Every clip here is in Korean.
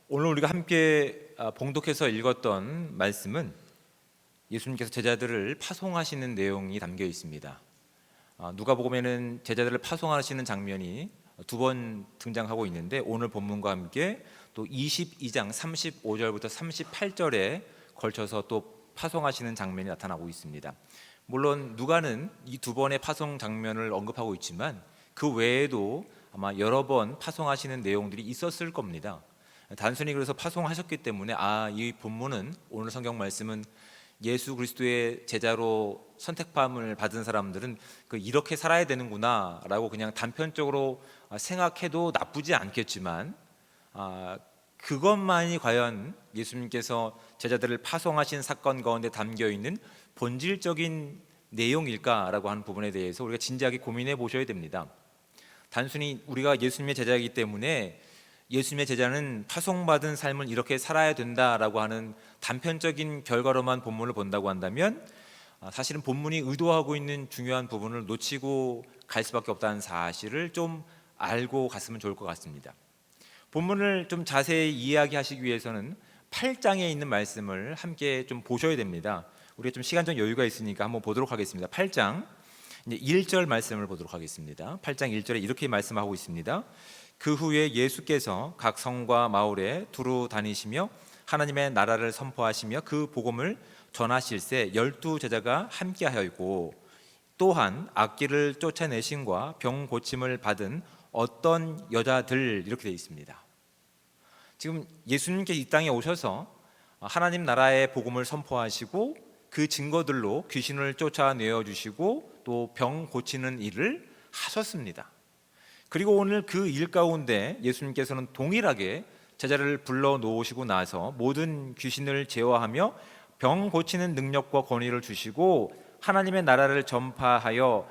오늘 우리가 함께 봉독해서 읽었던 말씀은 예수님께서 제자들을 파송하시는 내용이 담겨 있습니다. 누가복음에는 제자들을 파송하시는 장면이 두 번 등장하고 있는데, 오늘 본문과 함께 또 22장 35절부터 38절에 걸쳐서 또 파송하시는 장면이 나타나고 있습니다. 물론 누가는 이 두 번의 파송 장면을 언급하고 있지만 그 외에도 아마 여러 번 파송하시는 내용들이 있었을 겁니다. 단순히 그래서 파송하셨기 때문에 이 본문은, 오늘 성경 말씀은 예수 그리스도의 제자로 선택함을 받은 사람들은 이렇게 살아야 되는구나 라고 그냥 단편적으로 생각해도 나쁘지 않겠지만, 그것만이 과연 예수님께서 제자들을 파송하신 사건 가운데 담겨있는 본질적인 내용일까라고 하는 부분에 대해서 우리가 진지하게 고민해 보셔야 됩니다. 단순히 우리가 예수님의 제자이기 때문에 예수님의 제자는 파송받은 삶을 이렇게 살아야 된다라고 하는 단편적인 결과로만 본문을 본다고 한다면, 사실은 본문이 의도하고 있는 중요한 부분을 놓치고 갈 수밖에 없다는 사실을 좀 알고 갔으면 좋을 것 같습니다. 본문을 좀 자세히 이해하시기 위해서는 8장에 있는 말씀을 함께 좀 보셔야 됩니다. 우리가 좀 시간적 여유가 있으니까 한번 보도록 하겠습니다. 8장 1절 말씀을 보도록 하겠습니다. 8장 1절에 이렇게 말씀하고 있습니다. 그 후에 예수께서 각 성과 마을에 두루 다니시며 하나님의 나라를 선포하시며 그 복음을 전하실새 12 제자가 함께하였고, 또한 악기를 쫓아내심과 병 고침을 받은 어떤 여자들, 이렇게 되어 있습니다. 지금 예수님께 이 땅에 오셔서 하나님 나라의 복음을 선포하시고 그 증거들로 귀신을 쫓아내어 주시고 또 병 고치는 일을 하셨습니다. 그리고 오늘 그 일 가운데 예수님께서는 동일하게 제자를 불러 놓으시고 나서 모든 귀신을 제어하며 병 고치는 능력과 권위를 주시고 하나님의 나라를 전파하여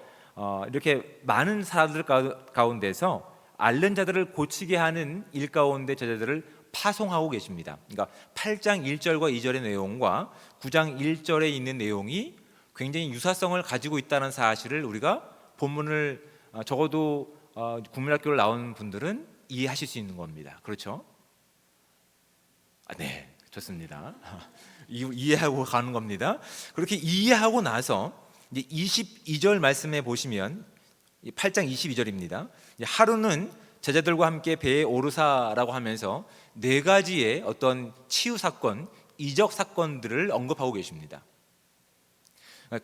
이렇게 많은 사람들 가운데서 앓는 자들을 고치게 하는 일 가운데 제자들을 파송하고 계십니다. 그러니까 8장 1절과 2절의 내용과 9장 1절에 있는 내용이 굉장히 유사성을 가지고 있다는 사실을 우리가 본문을 적어도 국민학교를 나온 분들은 이해하실 수 있는 겁니다. 그렇죠? 네, 좋습니다. 이해하고 가는 겁니다. 그렇게 이해하고 나서 이제 22절 말씀에 보시면 8장 22절입니다. 하루는 제자들과 함께 배에 오르사라고 하면서 네 가지의 어떤 치유 사건, 이적 사건들을 언급하고 계십니다.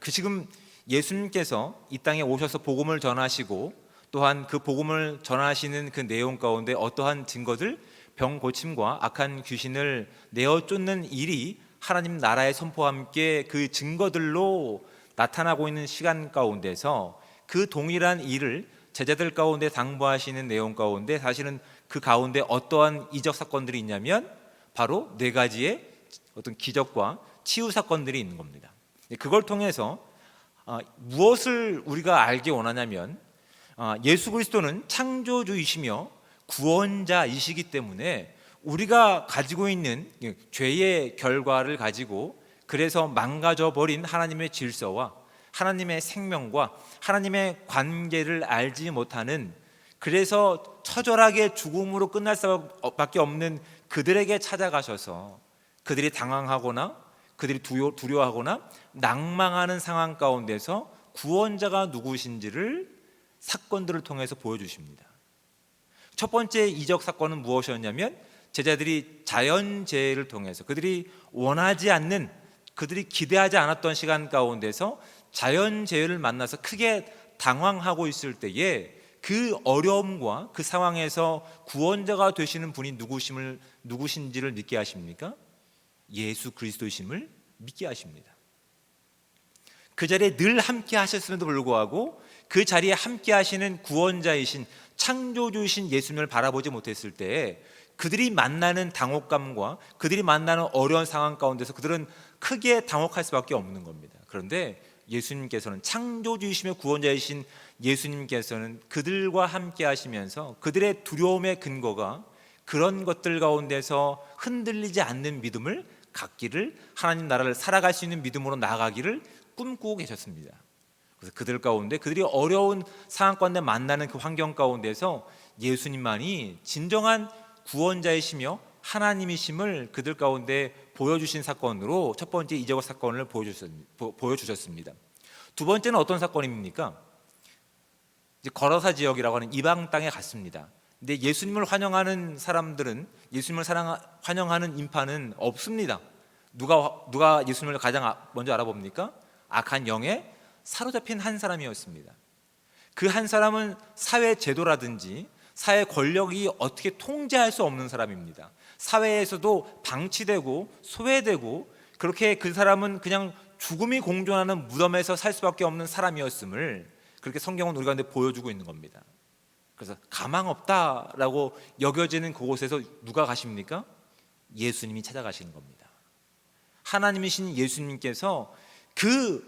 지금 예수님께서 이 땅에 오셔서 복음을 전하시고 또한 그 복음을 전하시는 그 내용 가운데 어떠한 증거들, 병 고침과 악한 귀신을 내어 쫓는 일이 하나님 나라의 선포와 함께 그 증거들로 나타나고 있는 시간 가운데서 그 동일한 일을 제자들 가운데 당부하시는 내용 가운데 사실은 그 가운데 어떠한 이적 사건들이 있냐면 바로 네 가지의 어떤 기적과 치유 사건들이 있는 겁니다. 그걸 통해서 무엇을 우리가 알기 원하냐면, 예수 그리스도는 창조주이시며 구원자이시기 때문에 우리가 가지고 있는 죄의 결과를 가지고 그래서 망가져 버린 하나님의 질서와 하나님의 생명과 하나님의 관계를 알지 못하는, 그래서 처절하게 죽음으로 끝날 수밖에 없는 그들에게 찾아가셔서 그들이 당황하거나 그들이 두려워하거나 낭망하는 상황 가운데서 구원자가 누구신지를 사건들을 통해서 보여주십니다. 첫 번째 이적 사건은 무엇이었냐면, 제자들이 자연재해를 통해서 그들이 원하지 않는, 그들이 기대하지 않았던 시간 가운데서 자연재해를 만나서 크게 당황하고 있을 때에 그 어려움과 그 상황에서 구원자가 되시는 분이 누구신지를 믿게 하십니까? 예수 그리스도이심을 믿게 하십니다. 그 자리에 늘 함께 하셨음에도 불구하고 그 자리에 함께 하시는 구원자이신 창조주이신 예수님을 바라보지 못했을 때 그들이 만나는 당혹감과 그들이 만나는 어려운 상황 가운데서 그들은 크게 당혹할 수밖에 없는 겁니다. 그런데 예수님께서는, 창조주이시며 구원자이신 예수님께서는 그들과 함께 하시면서 그들의 두려움의 근거가 그런 것들 가운데서 흔들리지 않는 믿음을 갖기를, 하나님 나라를 살아갈 수 있는 믿음으로 나아가기를 꿈꾸고 계셨습니다. 그래서 그들 가운데, 그들이 어려운 상황 가운데 만나는 그 환경 가운데서 예수님만이 진정한 구원자이시며 하나님이심을 그들 가운데 보여주신 사건으로 첫 번째 이적의 사건을 보여주셨습니다. 두 번째는 어떤 사건입니까? 이제 거라사 지역이라고 하는 이방 땅에 갔습니다. 근데 예수님을 환영하는 사람들은, 예수님을 환영하는 인파는 없습니다. 누가 예수님을 가장 먼저 알아봅니까? 악한 영에 사로잡힌 한 사람이었습니다. 그 한 사람은 사회 제도라든지 사회 권력이 어떻게 통제할 수 없는 사람입니다. 사회에서도 방치되고 소외되고, 그렇게 그 사람은 그냥 죽음이 공존하는 무덤에서 살 수밖에 없는 사람이었음을 그렇게 성경은 우리 가운데 보여주고 있는 겁니다. 그래서 가망 없다라고 여겨지는 그곳에서 누가 가십니까? 예수님이 찾아가시는 겁니다. 하나님이신 예수님께서 그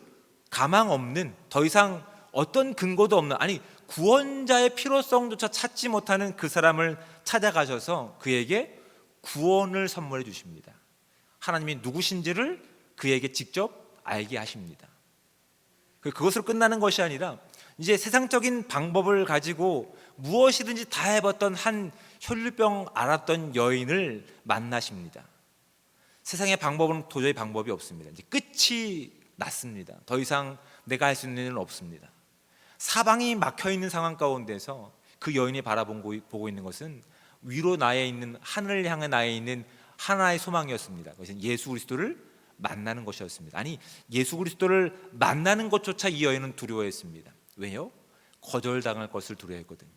가망 없는, 더 이상 어떤 근거도 없는, 아니 구원자의 필요성조차 찾지 못하는 그 사람을 찾아가셔서 그에게 구원을 선물해 주십니다. 하나님이 누구신지를 그에게 직접 알게 하십니다. 그것으로 끝나는 것이 아니라 이제 세상적인 방법을 가지고 무엇이든지 다 해봤던 한 혈류병 앓았던 여인을 만나십니다. 세상의 방법은 도저히 방법이 없습니다. 이제 끝이 났습니다. 더 이상 내가 할 수 있는 일은 없습니다. 사방이 막혀 있는 상황 가운데서 그 여인이 보고 있는 것은 위로 나에 있는, 하늘을 향해 나에 있는 하나의 소망이었습니다. 그것은 예수 그리스도를 만나는 것이었습니다. 아니, 예수 그리스도를 만나는 것조차 이 여인은 두려워했습니다. 왜요? 거절당할 것을 두려워했거든요.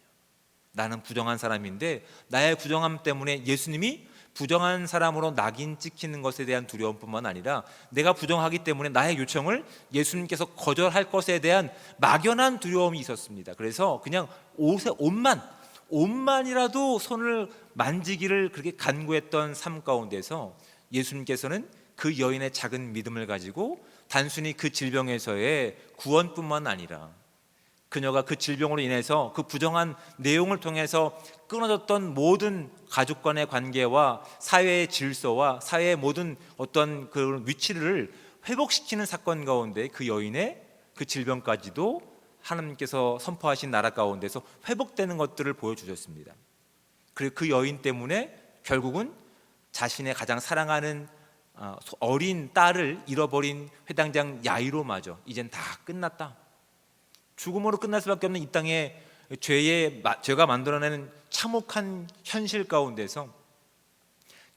나는 부정한 사람인데 나의 부정함 때문에 예수님이 부정한 사람으로 낙인 찍히는 것에 대한 두려움뿐만 아니라 내가 부정하기 때문에 나의 요청을 예수님께서 거절할 것에 대한 막연한 두려움이 있었습니다. 그래서 그냥 옷만이라도 손을 만지기를 그렇게 간구했던 삶 가운데서 예수님께서는 그 여인의 작은 믿음을 가지고 단순히 그 질병에서의 구원뿐만 아니라 그녀가 그 질병으로 인해서 그 부정한 내용을 통해서 끊어졌던 모든 가족 간의 관계와 사회의 질서와 사회의 모든 어떤 그 위치를 회복시키는 사건 가운데 그 여인의 그 질병까지도 하나님께서 선포하신 나라 가운데서 회복되는 것들을 보여주셨습니다. 그리고 그 여인 때문에 결국은 자신의 가장 사랑하는 어린 딸을 잃어버린 회당장 야이로마저 이젠 다 끝났다, 죽음으로 끝날 수밖에 없는 이 땅의 죄가 만들어내는 참혹한 현실 가운데서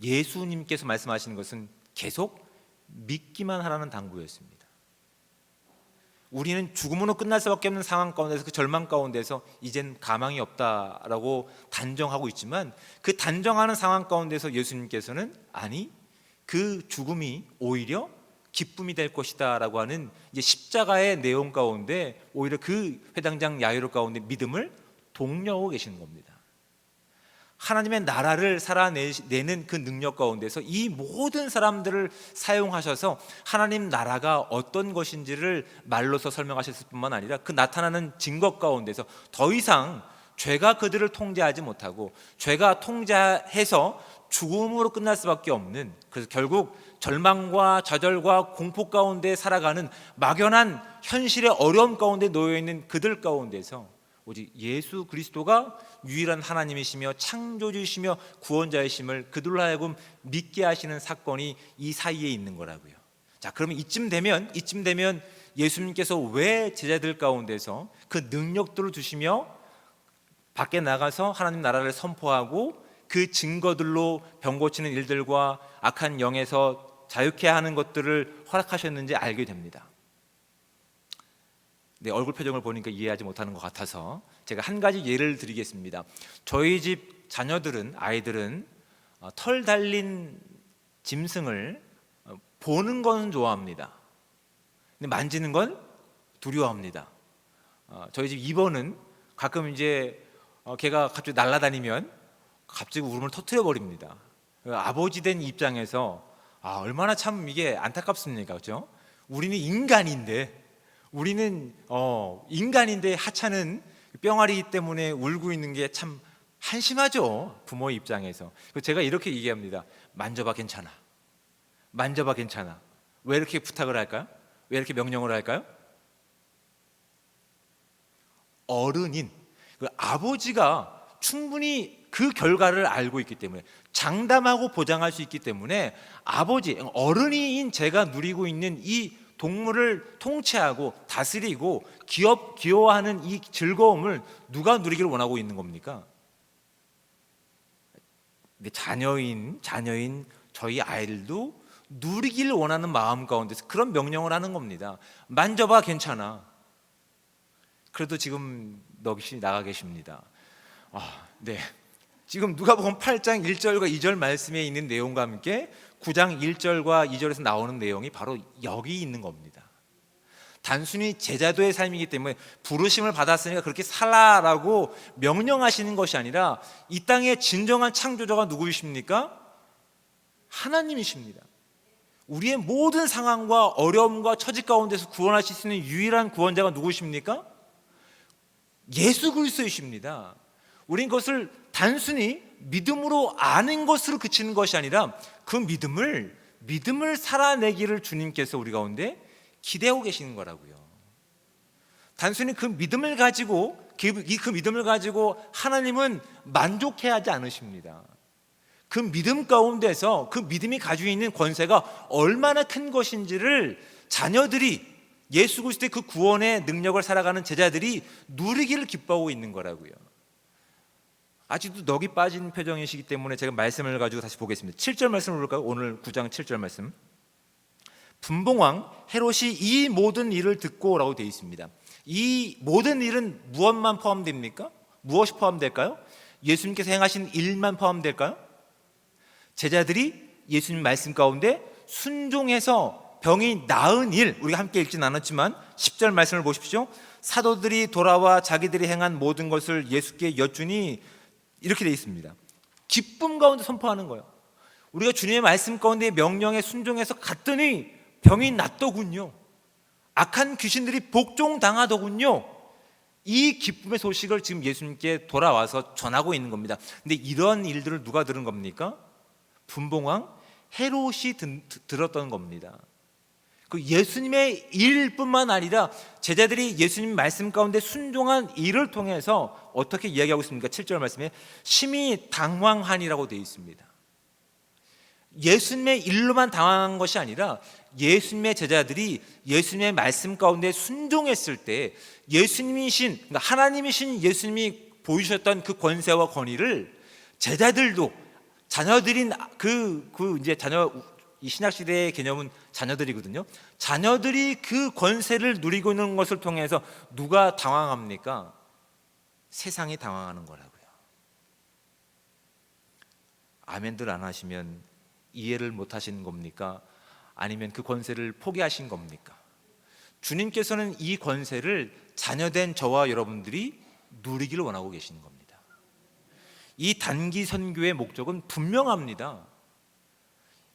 예수님께서 말씀하시는 것은 계속 믿기만 하라는 당부였습니다. 우리는 죽음으로 끝날 수밖에 없는 상황 가운데서, 그 절망 가운데서 이젠 가망이 없다라고 단정하고 있지만, 그 단정하는 상황 가운데서 예수님께서는 아니, 그 죽음이 오히려 기쁨이 될 것이다 라고 하는 이제 십자가의 내용 가운데 오히려 그 회당장 야이로 가운데 믿음을 독려하고 계시는 겁니다. 하나님의 나라를 살아내는 그 능력 가운데서 이 모든 사람들을 사용하셔서 하나님 나라가 어떤 것인지를 말로서 설명하셨을 뿐만 아니라 그 나타나는 증거 가운데서 더 이상 죄가 그들을 통제하지 못하고 죄가 통제해서 죽음으로 끝날 수밖에 없는, 그래서 결국 절망과 좌절과 공포 가운데 살아가는 막연한 현실의 어려움 가운데 놓여있는 그들 가운데서 오직 예수 그리스도가 유일한 하나님이시며 창조주이시며 구원자이심을 그들로 하여금 믿게 하시는 사건이 이 사이에 있는 거라고요. 자, 그러면 이쯤 되면 예수님께서 왜 제자들 가운데서 그 능력들을 주시며 밖에 나가서 하나님 나라를 선포하고 그 증거들로 병 고치는 일들과 악한 영에서 자유케 하는 것들을 허락하셨는지 알게 됩니다. 내 얼굴 표정을 보니까 이해하지 못하는 것 같아서 제가 한 가지 예를 드리겠습니다. 저희 집 아이들은 털 달린 짐승을 보는 건 좋아합니다. 근데 만지는 건 두려워합니다. 저희 집 2번은 가끔 이제 걔가 갑자기 날아다니면 갑자기 울음을 터뜨려 버립니다. 아버지 된 입장에서 얼마나 참 이게 안타깝습니까, 그렇죠? 우리는 인간인데 하찮은 뿅아리 때문에 울고 있는 게 참 한심하죠, 부모의 입장에서. 제가 이렇게 얘기합니다. 만져봐 괜찮아. 왜 이렇게 부탁을 할까요? 왜 이렇게 명령을 할까요? 어른인 그 아버지가 충분히 그 결과를 알고 있기 때문에, 장담하고 보장할 수 있기 때문에 아버지, 어른이인 제가 누리고 있는 이 동물을 통치하고 다스리고 기여하는 이 즐거움을 누가 누리기를 원하고 있는 겁니까? 근데 자녀인 저희 아이들도 누리기를 원하는 마음 가운데서 그런 명령을 하는 겁니다. 만져봐, 괜찮아. 그래도 지금 넋이 나가 계십니다. 네. 지금 누가복음 8장 1절과 2절 말씀에 있는 내용과 함께 9장 1절과 2절에서 나오는 내용이 바로 여기 있는 겁니다. 단순히 제자도의 삶이기 때문에 부르심을 받았으니까 그렇게 살아라고 명령하시는 것이 아니라 이 땅의 진정한 창조자가 누구이십니까? 하나님이십니다. 우리의 모든 상황과 어려움과 처지 가운데서 구원하실 수 있는 유일한 구원자가 누구십니까? 예수 그리스도이십니다. 우린 그것을 단순히 믿음으로 아는 것으로 그치는 것이 아니라 그 믿음을 살아내기를 주님께서 우리 가운데 기대하고 계시는 거라고요. 단순히 그 믿음을 가지고 하나님은 만족해야 하지 않으십니다. 그 믿음 가운데서 그 믿음이 가지고 있는 권세가 얼마나 큰 것인지를 자녀들이, 예수 그리스도의 그 구원의 능력을 살아가는 제자들이 누리기를 기뻐하고 있는 거라고요. 아직도 넋이 빠진 표정이시기 때문에 제가 말씀을 가지고 다시 보겠습니다. 7절 말씀을 볼까요? 오늘 9장 7절 말씀. 분봉왕 헤롯이 이 모든 일을 듣고 라고 되어 있습니다. 이 모든 일은 무엇만 포함됩니까? 무엇이 포함될까요? 예수님께서 행하신 일만 포함될까요? 제자들이 예수님 말씀 가운데 순종해서 병이 나은 일, 우리가 함께 읽진 않았지만 10절 말씀을 보십시오. 사도들이 돌아와 자기들이 행한 모든 것을 예수께 여쭈니 이렇게 되어 있습니다. 기쁨 가운데 선포하는 거예요. 우리가 주님의 말씀 가운데 명령에 순종해서 갔더니 병이 낫더군요. 악한 귀신들이 복종당하더군요. 이 기쁨의 소식을 지금 예수님께 돌아와서 전하고 있는 겁니다. 근데 이런 일들을 누가 들은 겁니까? 분봉왕 헤롯이 들었던 겁니다. 그 예수님의 일뿐만 아니라 제자들이 예수님 말씀 가운데 순종한 일을 통해서 어떻게 이야기하고 있습니까? 7절 말씀에 심히 당황하니라고 되어 있습니다. 예수님의 일로만 당황한 것이 아니라 예수님의 제자들이 예수님의 말씀 가운데 순종했을 때 그러니까 하나님이신 예수님이 보이셨던 그 권세와 권위를 제자들도, 자녀들인 이 신약 시대의 개념은 자녀들이거든요. 자녀들이 그 권세를 누리고 있는 것을 통해서 누가 당황합니까? 세상이 당황하는 거라고요. 아멘들 안 하시면 이해를 못 하시는 겁니까? 아니면 그 권세를 포기하신 겁니까? 주님께서는 이 권세를 자녀된 저와 여러분들이 누리기를 원하고 계시는 겁니다. 이 단기 선교의 목적은 분명합니다.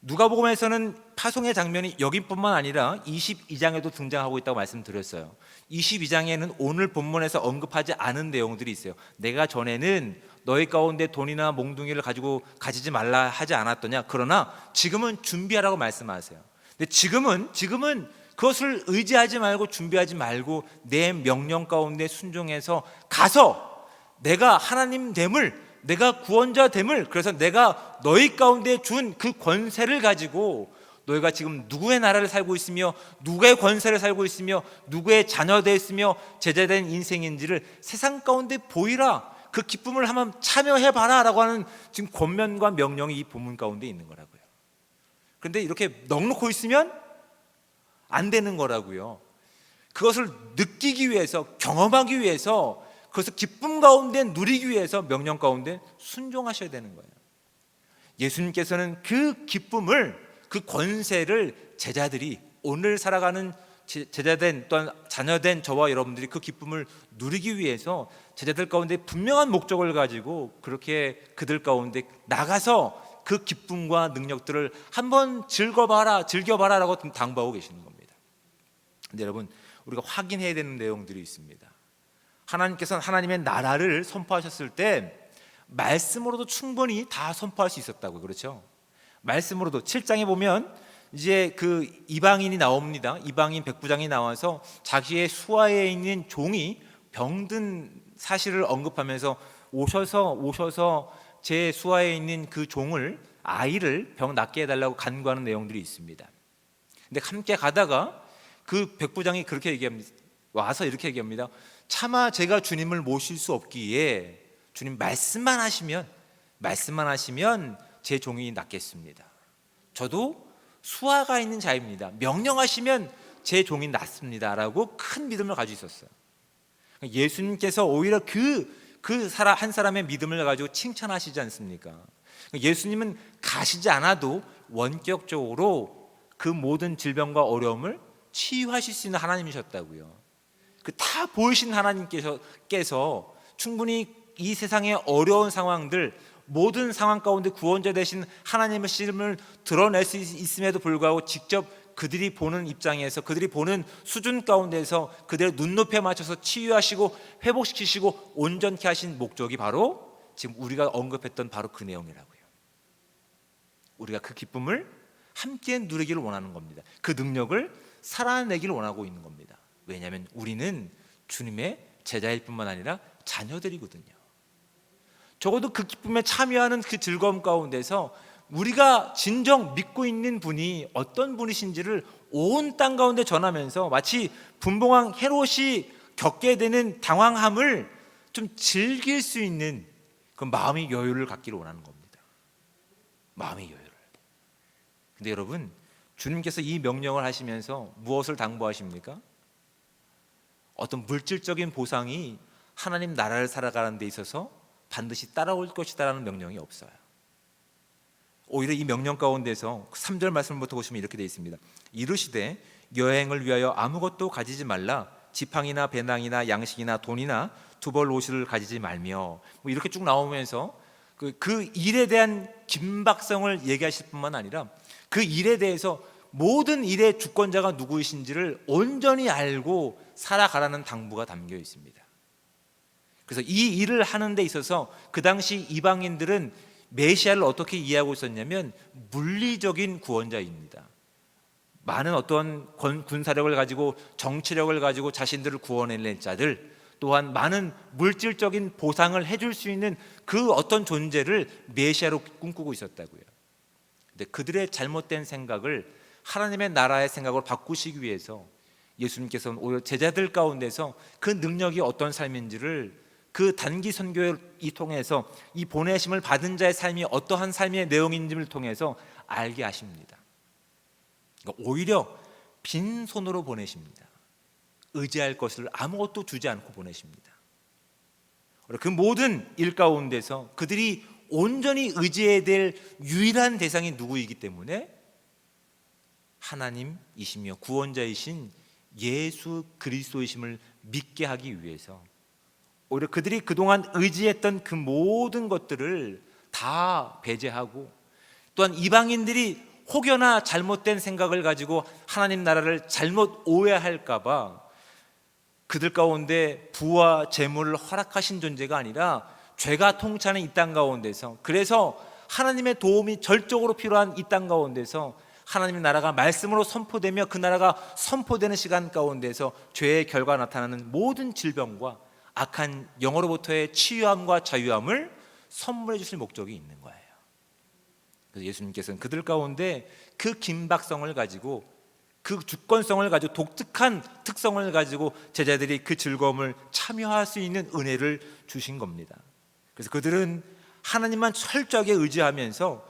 누가복음에서는 파송의 장면이 여기뿐만 아니라 22장에도 등장하고 있다고 말씀드렸어요. 22장에는 오늘 본문에서 언급하지 않은 내용들이 있어요. 내가 전에는 너희 가운데 돈이나 몽둥이를 가지지 말라 하지 않았더냐. 그러나 지금은 준비하라고 말씀하세요. 근데 지금은 그것을 의지하지 말고 준비하지 말고 내 명령 가운데 순종해서 가서 내가 하나님 됨을, 내가 구원자 됨을, 그래서 내가 너희 가운데 준 그 권세를 가지고 너희가 지금 누구의 나라를 살고 있으며 누구의 권세를 살고 있으며 누구의 자녀되어 있으며 제자된 인생인지를 세상 가운데 보이라, 그 기쁨을 한번 참여해봐라 라고 하는 지금 권면과 명령이 이 본문 가운데 있는 거라고요. 그런데 이렇게 넉넉히 있으면 안 되는 거라고요. 그것을 느끼기 위해서, 경험하기 위해서, 그것을 기쁨 가운데 누리기 위해서 명령 가운데 순종하셔야 되는 거예요. 예수님께서는 그 기쁨을, 그 권세를 제자들이, 오늘 살아가는 제자된 또한 자녀된 저와 여러분들이 그 기쁨을 누리기 위해서 제자들 가운데 분명한 목적을 가지고 그렇게 그들 가운데 나가서 그 기쁨과 능력들을 한번 즐겨봐라 라고 당부하고 계시는 겁니다. 근데 여러분, 우리가 확인해야 되는 내용들이 있습니다. 하나님께서는 하나님의 나라를 선포하셨을 때 말씀으로도 충분히 다 선포할 수 있었다고요. 그렇죠? 말씀으로도 7장에 보면 이제 그 이방인이 나옵니다. 이방인 백부장이 나와서 자기의 수하에 있는 종이 병든 사실을 언급하면서 오셔서 제 수하에 있는 그 종을, 아이를 병 낫게 해달라고 간구하는 내용들이 있습니다. 근데 함께 가다가 그 백부장이 그렇게 얘기합니다. 와서 이렇게 얘기합니다. 차마 제가 주님을 모실 수 없기에 주님 말씀만 하시면 제 종이 낫겠습니다. 저도 수하가 있는 자입니다. 명령하시면 제 종이 낫습니다 라고 큰 믿음을 가지고 있었어요. 예수님께서 오히려 한 사람의 믿음을 가지고 칭찬하시지 않습니까? 예수님은 가시지 않아도 원격적으로 그 모든 질병과 어려움을 치유하실 수 있는 하나님이셨다고요. 그 다 보이신 하나님께서 충분히 이 세상의 어려운 상황들, 모든 상황 가운데 구원자 되신 하나님의 신을 드러낼 수 있음에도 불구하고 직접 그들이 보는 입장에서, 그들이 보는 수준 가운데서 그들의 눈높이에 맞춰서 치유하시고 회복시키시고 온전케 하신 목적이 바로 지금 우리가 언급했던 바로 그 내용이라고요. 우리가 그 기쁨을 함께 누리기를 원하는 겁니다. 그 능력을 살아내기를 원하고 있는 겁니다. 왜냐하면 우리는 주님의 제자일 뿐만 아니라 자녀들이거든요. 적어도 그 기쁨에 참여하는 그 즐거움 가운데서 우리가 진정 믿고 있는 분이 어떤 분이신지를 온 땅 가운데 전하면서 마치 분봉왕 헤롯이 겪게 되는 당황함을 좀 즐길 수 있는 그 마음의 여유를 갖기를 원하는 겁니다. 마음의 여유를. 근데 여러분, 주님께서 이 명령을 하시면서 무엇을 당부하십니까? 어떤 물질적인 보상이 하나님 나라를 살아가는 데 있어서 반드시 따라올 것이다라는 명령이 없어요. 오히려 이 명령 가운데서 3절 말씀부터 보시면 이렇게 되어 있습니다. 이르시되 여행을 위하여 아무것도 가지지 말라. 지팡이나 배낭이나 양식이나 돈이나 두벌 옷을 가지지 말며, 뭐 이렇게 쭉 나오면서 그 일에 대한 긴박성을 얘기하실 뿐만 아니라 그 일에 대해서 모든 일의 주권자가 누구이신지를 온전히 알고 살아가라는 당부가 담겨 있습니다. 그래서 이 일을 하는 데 있어서 그 당시 이방인들은 메시아를 어떻게 이해하고 있었냐면 물리적인 구원자입니다. 많은 어떤 군사력을 가지고 정치력을 가지고 자신들을 구원해낼 자들, 또한 많은 물질적인 보상을 해줄 수 있는 그 어떤 존재를 메시아로 꿈꾸고 있었다고요. 근데 그들의 잘못된 생각을 하나님의 나라의 생각으로 바꾸시기 위해서 예수님께서는 오히려 제자들 가운데서 그 능력이 어떤 삶인지를 그 단기 선교를 통해서 이 보내심을 받은 자의 삶이 어떠한 삶의 내용인지를 통해서 알게 하십니다. 그러니까 오히려 빈손으로 보내십니다. 의지할 것을 아무것도 주지 않고 보내십니다. 그 모든 일 가운데서 그들이 온전히 의지해야 될 유일한 대상이 누구이기 때문에 하나님이시며 구원자이신 예수 그리스도이심을 믿게 하기 위해서 오히려 그들이 그동안 의지했던 그 모든 것들을 다 배제하고, 또한 이방인들이 혹여나 잘못된 생각을 가지고 하나님 나라를 잘못 오해할까 봐 그들 가운데 부와 재물을 허락하신 존재가 아니라 죄가 통치하는 이 땅 가운데서, 그래서 하나님의 도움이 절적으로 필요한 이 땅 가운데서 하나님의 나라가 말씀으로 선포되며 그 나라가 선포되는 시간 가운데서 죄의 결과 나타나는 모든 질병과 악한 영으로부터의 치유함과 자유함을 선물해 주실 목적이 있는 거예요. 그래서 예수님께서는 그들 가운데 그 긴박성을 가지고, 그 주권성을 가지고, 독특한 특성을 가지고 제자들이 그 즐거움을 참여할 수 있는 은혜를 주신 겁니다. 그래서 그들은 하나님만 철저하게 의지하면서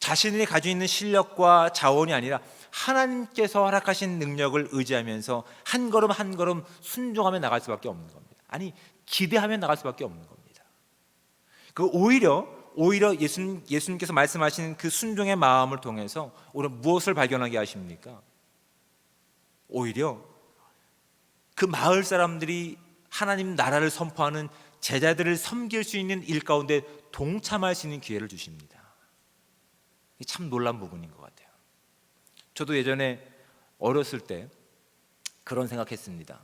자신이 가지고 있는 실력과 자원이 아니라 하나님께서 허락하신 능력을 의지하면서 한 걸음 한 걸음 순종하며 나갈 수밖에 없는 겁니다. 아니, 기대하며 나갈 수밖에 없는 겁니다. 그 오히려 예수님께서 말씀하신 그 순종의 마음을 통해서 오히려 무엇을 발견하게 하십니까? 오히려 그 마을 사람들이 하나님 나라를 선포하는 제자들을 섬길 수 있는 일 가운데 동참할 수 있는 기회를 주십니다. 이게 참 놀라운 부분인 것 같아요. 저도 예전에 어렸을 때 그런 생각했습니다.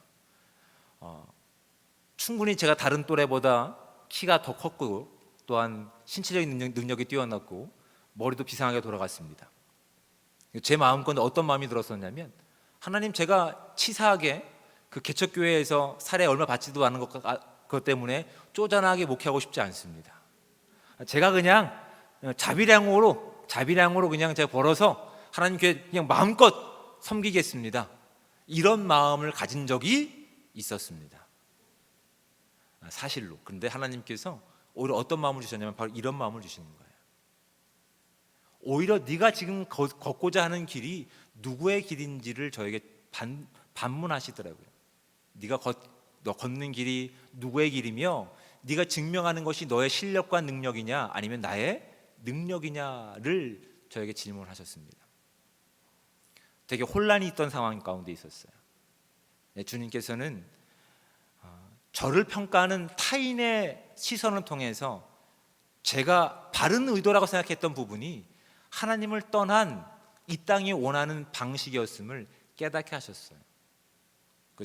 충분히 제가 다른 또래보다 키가 더 컸고, 또한 신체적인 능력이 뛰어났고, 머리도 비상하게 돌아갔습니다. 제 마음건데 어떤 마음이 들었었냐면, 하나님, 제가 치사하게 그 개척교회에서 살에 얼마 받지도 않은 것 때문에 쪼잔하게 목회하고 싶지 않습니다. 제가 그냥 자비량으로 그냥 제가 벌어서 하나님 교회 그냥 마음껏 섬기겠습니다. 이런 마음을 가진 적이 있었습니다. 사실로. 그런데 하나님께서 오히려 어떤 마음을 주셨냐면 바로 이런 마음을 주시는 거예요. 오히려 네가 지금 걷고자 하는 길이 누구의 길인지를 저에게 반문하시더라고요. 너 걷는 길이 누구의 길이며 네가 증명하는 것이 너의 실력과 능력이냐 아니면 나의 능력이냐를 저에게 질문하셨습니다. 되게 혼란이 있던 상황 가운데 있었어요. 주님께서는 저를 평가하는 타인의 시선을 통해서 제가 바른 의도라고 생각했던 부분이 하나님을 떠난 이 땅이 원하는 방식이었음을 깨닫게 하셨어요.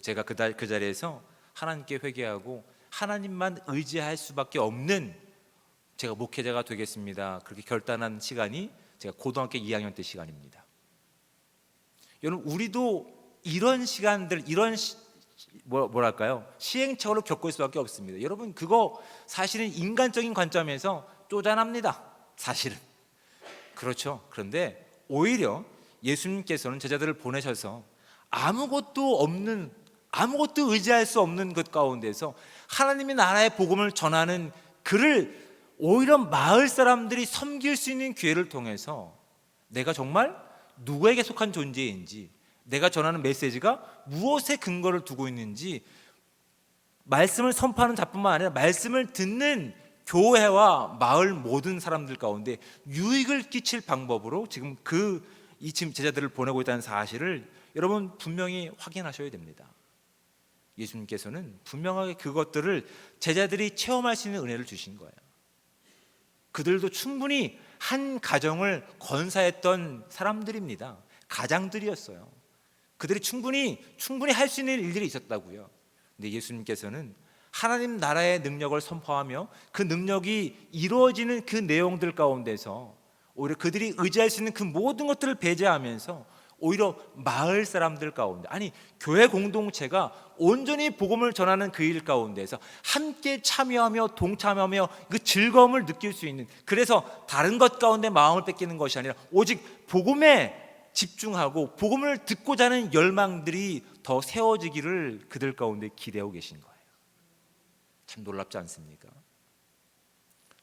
제가 그 자리에서 하나님께 회개하고 하나님만 의지할 수밖에 없는 제가 목회자가 되겠습니다. 그렇게 결단한 시간이 제가 고등학교 2학년 때 시간입니다. 여러분, 우리도 이런 시간들, 뭐랄까요? 시행착오를 겪을 수밖에 없습니다. 여러분, 그거 사실은 인간적인 관점에서 쪼잔합니다. 사실은. 그렇죠. 그런데 오히려 예수님께서는 제자들을 보내셔서 아무것도 의지할 수 없는 것 가운데서 하나님의 나라의 복음을 전하는 그를 오히려 마을 사람들이 섬길 수 있는 기회를 통해서 내가 정말 누구에게 속한 존재인지, 내가 전하는 메시지가 무엇에 근거를 두고 있는지 말씀을 선포하는 자뿐만 아니라 말씀을 듣는 교회와 마을 모든 사람들 가운데 유익을 끼칠 방법으로 지금 지금 제자들을 보내고 있다는 사실을 여러분 분명히 확인하셔야 됩니다. 예수님께서는 분명하게 그것들을 제자들이 체험할 수 있는 은혜를 주신 거예요. 그들도 충분히 한 가정을 건사했던 사람들입니다. 가장들이었어요. 그들이 충분히 할 수 있는 일들이 있었다고요. 근데 예수님께서는 하나님 나라의 능력을 선포하며 그 능력이 이루어지는 그 내용들 가운데서 오히려 그들이 의지할 수 있는 그 모든 것들을 배제하면서 오히려 마을 사람들 가운데, 아니 교회 공동체가 온전히 복음을 전하는 그 일 가운데서 함께 참여하며 동참하며 그 즐거움을 느낄 수 있는, 그래서 다른 것 가운데 마음을 뺏기는 것이 아니라 오직 복음에 집중하고 복음을 듣고자 하는 열망들이 더 세워지기를 그들 가운데 기대하고 계신 거예요. 참 놀랍지 않습니까?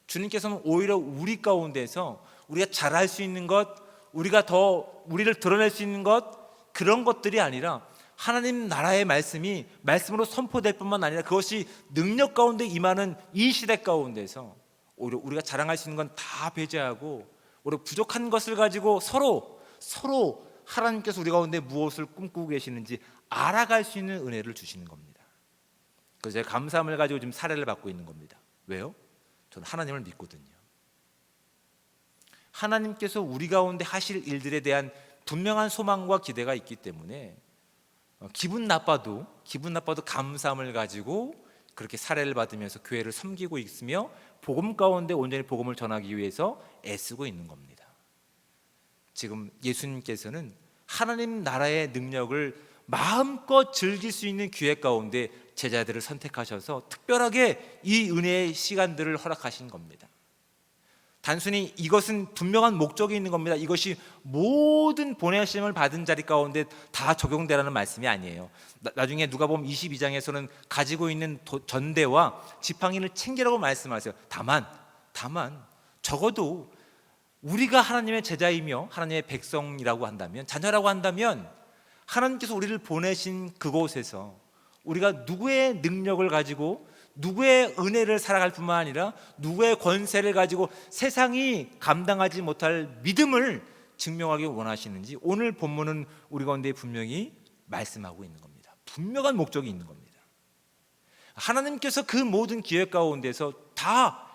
주님께서는 오히려 우리 가운데서 우리가 잘할 수 있는 것, 우리가 더 우리를 드러낼 수 있는 것, 그런 것들이 아니라 하나님 나라의 말씀이 말씀으로 선포될 뿐만 아니라 그것이 능력 가운데 임하는 이 시대 가운데서 오히려 우리가 자랑할 수 있는 건 다 배제하고 오히려 부족한 것을 가지고 서로 하나님께서 우리 가운데 무엇을 꿈꾸고 계시는지 알아갈 수 있는 은혜를 주시는 겁니다. 그래서 제가 감사함을 가지고 지금 사례를 받고 있는 겁니다. 왜요? 저는 하나님을 믿거든요. 하나님께서 우리 가운데 하실 일들에 대한 분명한 소망과 기대가 있기 때문에 기분 나빠도 감사함을 가지고 그렇게 사례를 받으면서 교회를 섬기고 있으며 복음 가운데 온전히 복음을 전하기 위해서 애쓰고 있는 겁니다. 지금 예수님께서는 하나님 나라의 능력을 마음껏 즐길 수 있는 기회 가운데 제자들을 선택하셔서 특별하게 이 은혜의 시간들을 허락하신 겁니다. 단순히 이것은 분명한 목적이 있는 겁니다. 이것이 모든 보내심을 받은 자리 가운데 다 적용되라는 말씀이 아니에요. 나중에 누가복음 22장에서는 가지고 있는 전대와 지팡이를 챙기라고 말씀하세요. 다만 적어도 우리가 하나님의 제자이며 하나님의 백성이라고 한다면, 자녀라고 한다면 하나님께서 우리를 보내신 그곳에서 우리가 누구의 능력을 가지고 누구의 은혜를 살아갈 뿐만 아니라 누구의 권세를 가지고 세상이 감당하지 못할 믿음을 증명하기 원하시는지 오늘 본문은 우리 가운데 분명히 말씀하고 있는 겁니다. 분명한 목적이 있는 겁니다. 하나님께서 그 모든 기회 가운데서 다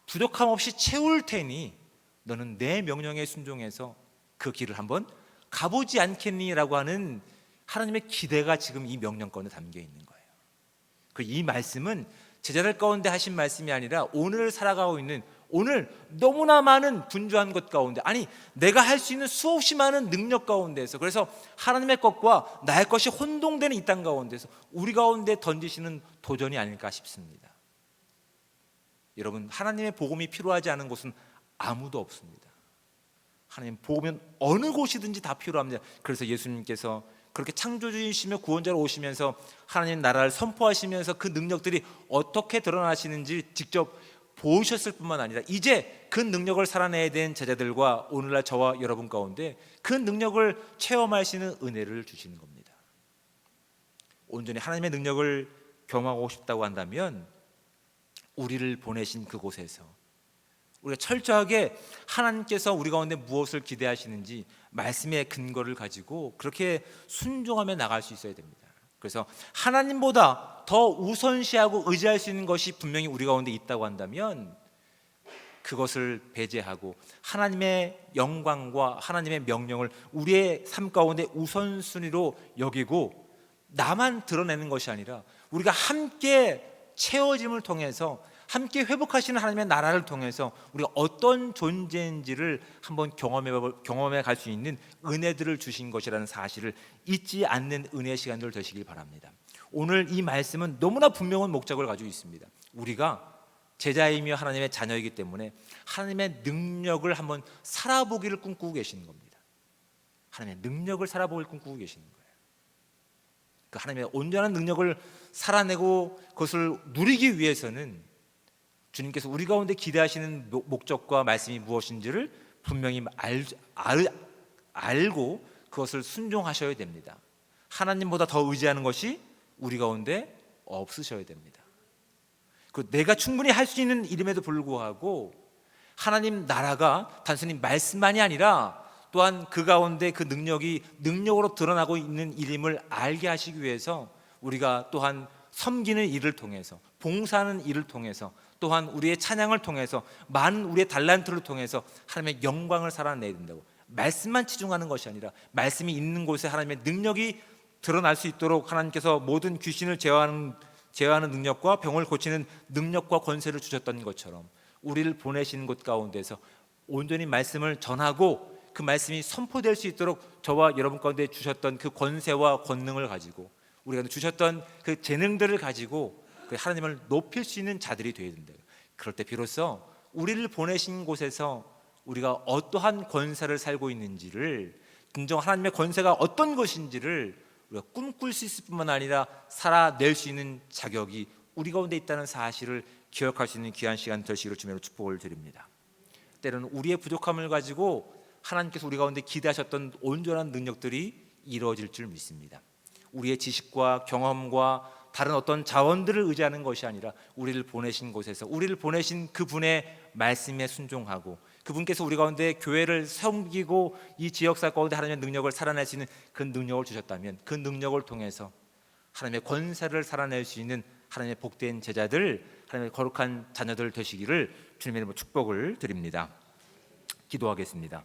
부족함 없이 채울 테니 너는 내 명령에 순종해서 그 길을 한번 가보지 않겠니라고 하는 하나님의 기대가 지금 이 명령 가운데 담겨 있는 거예요. 이 말씀은 제자들 가운데 하신 말씀이 아니라 오늘 살아가고 있는, 오늘 너무나 많은 분주한 것 가운데, 아니 내가 할 수 있는 수없이 많은 능력 가운데서, 그래서 하나님의 것과 나의 것이 혼동되는 이 땅 가운데서 우리 가운데 던지시는 도전이 아닐까 싶습니다. 여러분, 하나님의 복음이 필요하지 않은 곳은 아무도 없습니다. 하나님 복음은 어느 곳이든지 다 필요합니다. 그래서 예수님께서 그렇게 창조주이시며 구원자로 오시면서 하나님 나라를 선포하시면서 그 능력들이 어떻게 드러나시는지 직접 보셨을 뿐만 아니라 이제 그 능력을 살아내야 되는 제자들과 오늘날 저와 여러분 가운데 그 능력을 체험할 수 있는 은혜를 주시는 겁니다. 온전히 하나님의 능력을 경험하고 싶다고 한다면 우리를 보내신 그곳에서 우리가 철저하게 하나님께서 우리 가운데 무엇을 기대하시는지 말씀의 근거를 가지고 그렇게 순종하며 나갈 수 있어야 됩니다. 그래서 하나님보다 더 우선시하고 의지할 수 있는 것이 분명히 우리 가운데 있다고 한다면 그것을 배제하고 하나님의 영광과 하나님의 명령을 우리의 삶 가운데 우선순위로 여기고 나만 드러내는 것이 아니라 우리가 함께 채워짐을 통해서 함께 회복하시는 하나님의 나라를 통해서 우리가 어떤 존재인지를 한번 경험해 갈 수 있는 은혜들을 주신 것이라는 사실을 잊지 않는 은혜의 시간들 되시길 바랍니다. 오늘 이 말씀은 너무나 분명한 목적을 가지고 있습니다. 우리가 제자이며 하나님의 자녀이기 때문에 하나님의 능력을 한번 살아보기를 꿈꾸고 계시는 겁니다. 하나님의 능력을 살아보기를 꿈꾸고 계시는 거예요. 그 하나님의 온전한 능력을 살아내고 그것을 누리기 위해서는 주님께서 우리 가운데 기대하시는 목적과 말씀이 무엇인지를 분명히 알고 그것을 순종하셔야 됩니다. 하나님보다 더 의지하는 것이 우리 가운데 없으셔야 됩니다. 내가 충분히 할 수 있는 일임에도 불구하고 하나님 나라가 단순히 말씀만이 아니라 또한 그 가운데 그 능력이 능력으로 드러나고 있는 일임을 알게 하시기 위해서 우리가 또한 섬기는 일을 통해서 봉사하는 일을 통해서 또한 우리의 찬양을 통해서 많은 우리의 달란트를 통해서 하나님의 영광을 살아내야 된다고. 말씀만 치중하는 것이 아니라 말씀이 있는 곳에 하나님의 능력이 드러날 수 있도록 하나님께서 모든 귀신을 제어하는 능력과 병을 고치는 능력과 권세를 주셨던 것처럼 우리를 보내시는 곳 가운데서 온전히 말씀을 전하고 그 말씀이 선포될 수 있도록 저와 여러분 가운데 주셨던 그 권세와 권능을 가지고 우리가 주셨던 그 재능들을 가지고 그 하나님을 높일 수 있는 자들이 되어야 된다. 그럴 때 비로소 우리를 보내신 곳에서 우리가 어떠한 권세를 살고 있는지를 진정 하나님의 권세가 어떤 것인지를 우리가 꿈꿀 수 있을 뿐만 아니라 살아낼 수 있는 자격이 우리 가운데 있다는 사실을 기억할 수 있는 귀한 시간 되시기를 주님으로 축복을 드립니다. 때로는 우리의 부족함을 가지고 하나님께서 우리 가운데 기대하셨던 온전한 능력들이 이루어질 줄 믿습니다. 우리의 지식과 경험과 다른 어떤 자원들을 의지하는 것이 아니라 우리를 보내신 곳에서 우리를 보내신 그분의 말씀에 순종하고 그분께서 우리 가운데 교회를 섬기고 이 지역사 가운데 하나님의 능력을 살아낼 수 있는 그 능력을 주셨다면 그 능력을 통해서 하나님의 권세를 살아낼 수 있는 하나님의 복된 제자들, 하나님의 거룩한 자녀들 되시기를 주님의 이름으로 축복을 드립니다. 기도하겠습니다.